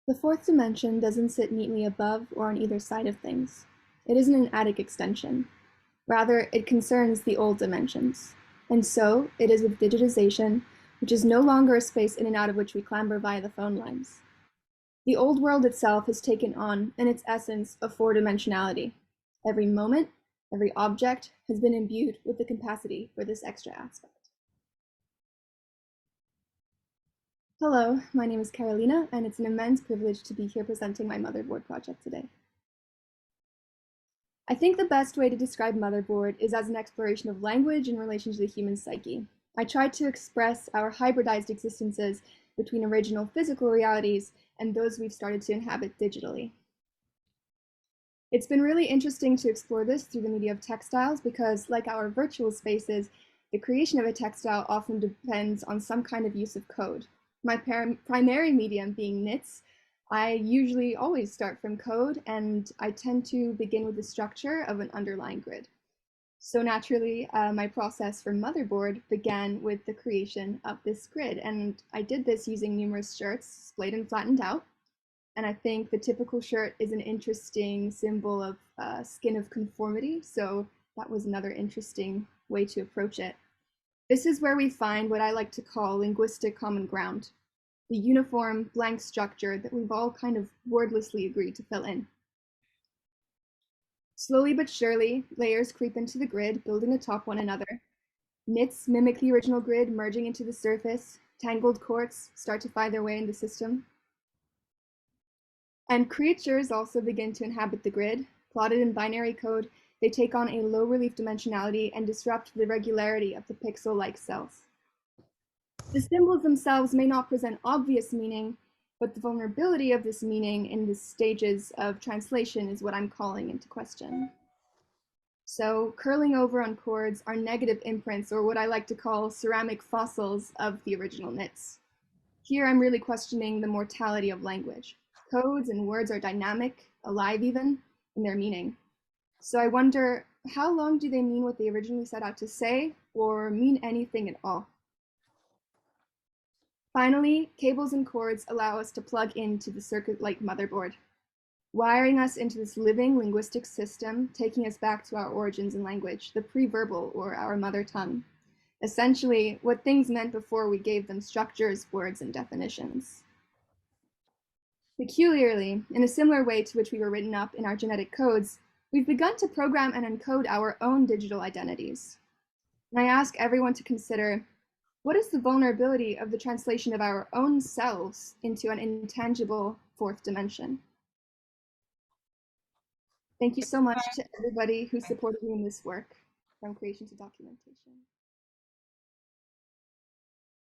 The fourth dimension doesn't sit neatly above or on either side of things. It isn't an attic extension. Rather, it concerns the old dimensions. And so, it is with digitization, which is no longer a space in and out of which we clamber via the phone lines. The old world itself has taken on, in its essence, a four-dimensionality. Every moment, every object has been imbued with the capacity for this extra aspect. Hello, my name is Carolina, and it's an immense privilege to be here presenting my motherboard project today. I think the best way to describe motherboard is as an exploration of language in relation to the human psyche. I tried to express our hybridized existences between original physical realities and those we've started to inhabit digitally. It's been really interesting to explore this through the media of textiles because, like our virtual spaces, the creation of a textile often depends on some kind of use of code. My primary medium being knits, I usually always start from code, and I tend to begin with the structure of an underlying grid. So naturally, my process for motherboard began with the creation of this grid, and I did this using numerous shirts splayed and flattened out. And I think the typical shirt is an interesting symbol of skin of conformity, so that was another interesting way to approach it. This is where we find what I like to call linguistic common ground, the uniform blank structure that we've all kind of wordlessly agreed to fill in. Slowly but surely, layers creep into the grid, building atop one another. Knits mimic the original grid, merging into the surface. Tangled cords start to find their way in the system. And creatures also begin to inhabit the grid. Plotted in binary code, they take on a low relief dimensionality and disrupt the regularity of the pixel-like cells. The symbols themselves may not present obvious meaning, but the vulnerability of this meaning in the stages of translation is what I'm calling into question. So curling over on cords are negative imprints, or what I like to call ceramic fossils of the original knits. Here I'm really questioning the mortality of language. Codes and words are dynamic, alive even, in their meaning. So I wonder, how long do they mean what they originally set out to say, or mean anything at all? Finally, cables and cords allow us to plug into the circuit-like motherboard, wiring us into this living linguistic system, taking us back to our origins in language, the pre-verbal, or our mother tongue. Essentially, what things meant before we gave them structures, words, and definitions. Peculiarly, in a similar way to which we were written up in our genetic codes, we've begun to program and encode our own digital identities. And I ask everyone to consider, what is the vulnerability of the translation of our own selves into an intangible fourth dimension? Thank you so much to everybody who supported me in this work, from creation to documentation.